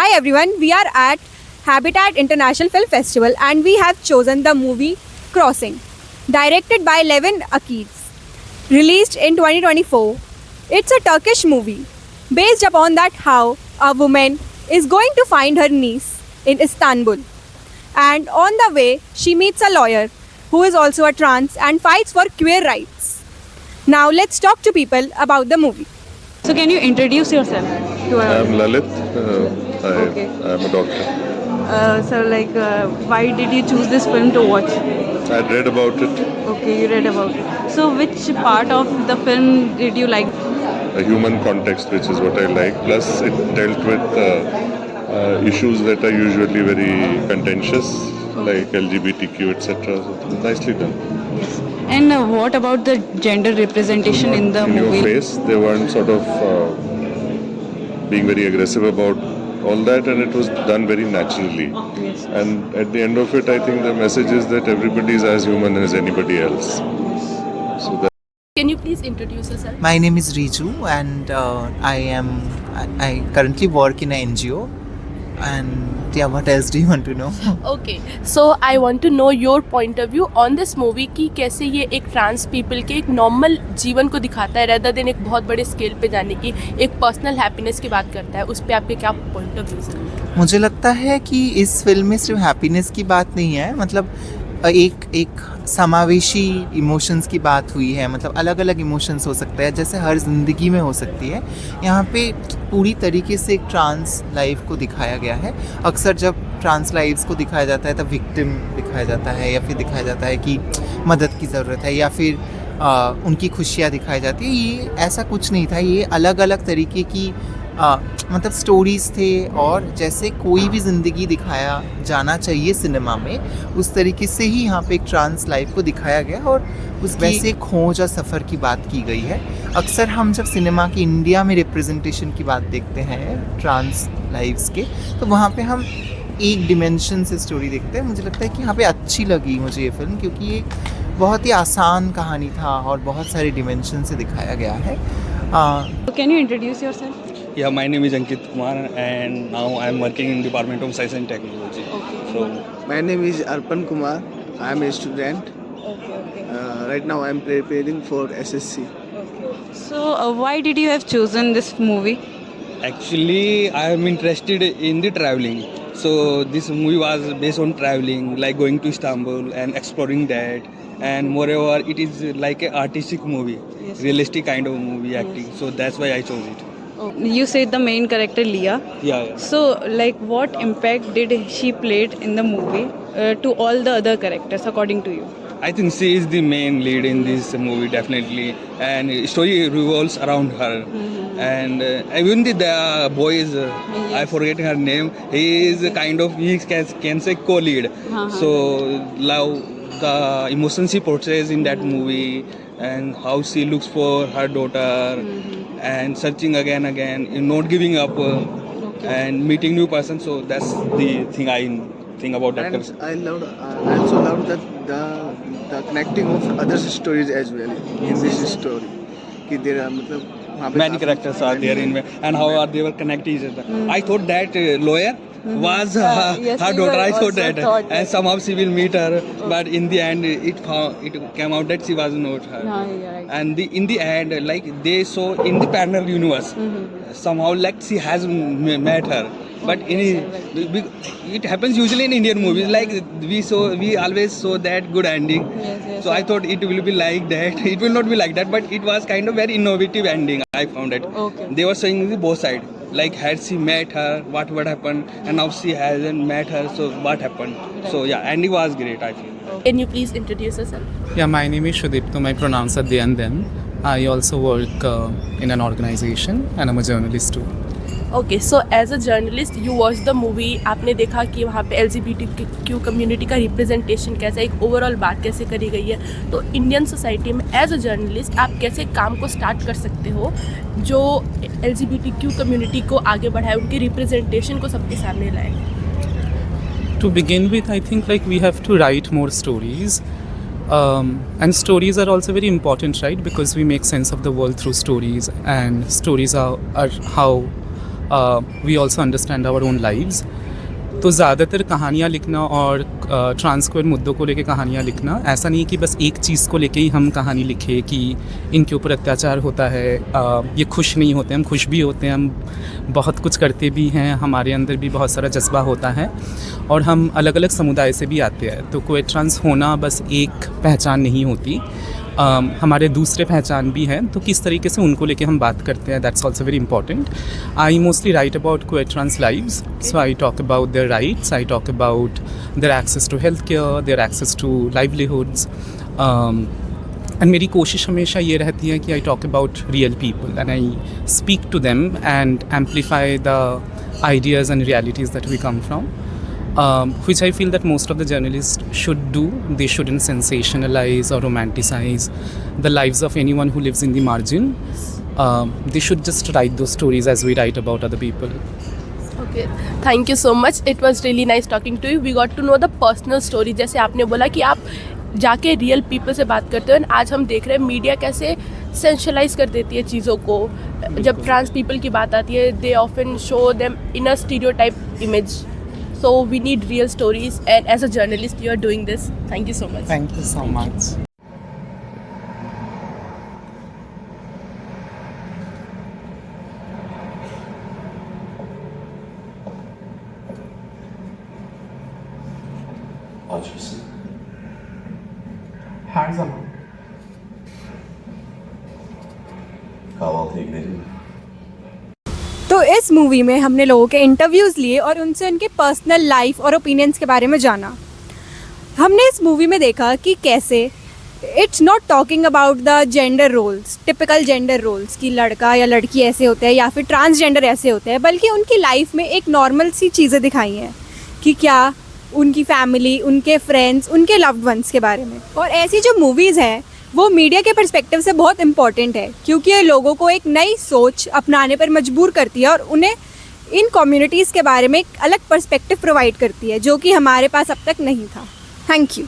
Hi everyone, we are at Habitat International Film Festival and we have chosen the movie Crossing, directed by Levin Akiz, released in 2024. It's a Turkish movie based upon that how a woman is going to find her niece in Istanbul, and on the way she meets a lawyer who is also a trans and fights for queer rights. Now let's talk to people about the movie. So can you introduce yourself to our I'm Lalit. Okay. I'm a doctor. Why did you choose this film to watch? I read about it. Okay, you read about it. So which part of the film did you like? A human context, which is what I like. Plus, it dealt with issues that are usually very contentious, like LGBTQ, etc. So, nicely done. And what about the gender representation in the In your movie? face, they weren't sort of being very aggressive about all that, and it was done very naturally. Yes. And at the end of it, I think the message is that everybody is as human as anybody else. So that. Can you please introduce yourself? My name is Riju, and I currently work in an NGO. And yeah, what else do you want to know? Okay, so I want to know your point of view on this movie कि कैसे ये एक trans people के एक normal जीवन को दिखाता है rather than एक बहुत बड़े स्केल पे जाने की, एक पर्सनल हैप्पीनेस की बात करता है. उस पे आपके क्या पॉइंट ऑफ व्यू है? मुझे लगता है कि इस फिल्म में सिर्फ हैप्पीनेस की बात नहीं है, मतलब एक समावेशी इमोशंस की बात हुई है. मतलब अलग अलग इमोशंस हो सकते हैं, जैसे हर ज़िंदगी में हो सकती है. यहाँ पे पूरी तरीके से एक ट्रांस लाइफ को दिखाया गया है. अक्सर जब ट्रांस लाइव्स को दिखाया जाता है तब विक्टिम दिखाया जाता है, या फिर दिखाया जाता है कि मदद की ज़रूरत है, या फिर उनकी खुशियाँ दिखाई जाती है. ये ऐसा कुछ नहीं था. ये अलग अलग तरीके की मतलब स्टोरीज़ थे, और जैसे कोई भी ज़िंदगी दिखाया जाना चाहिए सिनेमा में, उस तरीके से ही यहाँ पे एक ट्रांस लाइफ को दिखाया गया और उस वैसे खोज और सफ़र की बात की गई है. अक्सर हम जब सिनेमा की इंडिया में रिप्रेजेंटेशन की बात देखते हैं ट्रांस लाइव्स के, तो वहाँ पे हम एक डिमेंशन से स्टोरी देखते हैं. मुझे लगता है कि यहाँ पे अच्छी लगी मुझे ये फिल्म, क्योंकि ये बहुत ही आसान कहानी था और बहुत सारे डिमेंशन से दिखाया गया है. Can you introduce yourself? Yeah, my name is Ankit Kumar and now I am working in Department of Science and Technology. Okay. So, My name is Arpan Kumar. I am a student. Okay. Right now I am preparing for SSC. So why did you have chosen this movie? actually, I am interested in the traveling. So, this movie was based on traveling, like going to Istanbul and exploring that. And moreover, it is like an artistic movie, Yes. realistic kind of movie acting. So, that's why I chose it. You said the main character Leah. Yeah. So, like, what impact did she played in the movie to all the other characters, according to you? I think she is the main lead in this movie, definitely, and story revolves around her. And even the boy is, I forget her name. He is kind of, he can say co-lead. So love, the emotion she portrays in that movie, and how she looks for her daughter, and searching again, not giving up, and meeting new person. So that's the thing I think about that. And I also loved that the connecting of other stories as well in this story. कि there are मतलब वहाँ पे Many काफी- characters are there in and how are they were connected each other. I thought that lawyer was yes, her we daughter. were I thought also that, thought that. and somehow she will meet her, but in the end it came out that she was not her. Yeah, right. And in the end, like they saw in the parallel universe, somehow like she has met her. But it happens usually in Indian movies. Like we always saw that good ending. Yes. So I thought it will be like that. It will not be like that, but it was kind of very innovative ending. I found it. Okay. They were showing the both sides. Like had she met her, what would happen, and now she hasn't met her, so what happened? So yeah, ending was great. I feel. Can you please introduce yourself? Yeah, my name is Shudipto. My pronouns are they and them. I also work in an organization and I'm a journalist too. Okay, so as a journalist you watch the movie. आपने देखा कि वहाँ पे LGBTQ community का representation कैसा, एक overall बात कैसे करी गई है. तो इंडियन सोसाइटी में एज अ जर्नलिस्ट आप कैसे काम को स्टार्ट कर सकते हो जो LGBTQ कम्युनिटी को आगे बढ़ाए, उनकी रिप्रेजेंटेशन को सबके सामने लाए. To begin with, I think like we have to write more stories. And stories are also very important, right? Because we make sense of the world through stories, and stories are how we also understand our own lives. तो ज़्यादातर कहानियाँ लिखना और ट्रांसक्वेयर मुद्दों को लेके कहानियाँ लिखना, ऐसा नहीं कि बस एक चीज़ को लेके ही हम कहानी लिखें कि इनके ऊपर अत्याचार होता है, ये खुश नहीं होते, हम खुश भी होते हैं, हम बहुत कुछ करते भी हैं, हमारे अंदर भी बहुत सारा जज्बा होता है और हम अलग अलग समुदाय से भी आते हैं। तो क्वेयर ट्रांस होना बस एक पहचान नहीं होती, हमारे दूसरे पहचान भी हैं, तो किस तरीके से उनको लेके हम बात करते हैं, that's also very important. I mostly write about queer trans lives, so I talk about their rights, I talk about their access to health care, their access to livelihoods, and मेरी कोशिश हमेशा ये रहती है कि I talk about real people and I speak to them and amplify the ideas and realities that we come from. Which I feel that most of the journalists should do. They shouldn't sensationalize or romanticize the lives of anyone who lives in the margin. They should just write those stories as we write about other people. Okay, thank you so much. It was really nice talking to you. We got to know the personal story. जैसे आपने बोला कि आप जाके real people से बात करते हो, एंड आज हम देख रहे हैं मीडिया कैसे सेंशलाइज कर देती है चीज़ों को. जब ट्रांस पीपल की बात आती है, they often show them in a stereotype image. So we need real stories, and as a journalist you are doing this. Thank you so much. Thank you so much. Aç mısın? Her zaman. Kahvaltıya gidelim mi? तो इस movie में हमने लोगों के interviews लिए और उनसे उनके पर्सनल लाइफ और ओपिनियंस के बारे में जाना. हमने इस मूवी में देखा कि कैसे it's not talking about the gender roles, typical gender roles कि लड़का या लड़की ऐसे होते हैं या फिर ट्रांसजेंडर ऐसे होते हैं, बल्कि उनकी लाइफ में एक नॉर्मल सी चीज़ें दिखाई हैं कि क्या उनकी फैमिली, उनके फ्रेंड्स, उनके लव्ड वंस के बारे में. और ऐसी जो मूवीज़ हैं वो मीडिया के पर्सपेक्टिव से बहुत इम्पॉर्टेंट है, क्योंकि ये लोगों को एक नई सोच अपनाने पर मजबूर करती है और उन्हें इन कम्युनिटीज़ के बारे में एक अलग पर्सपेक्टिव प्रोवाइड करती है जो कि हमारे पास अब तक नहीं था. Thank you.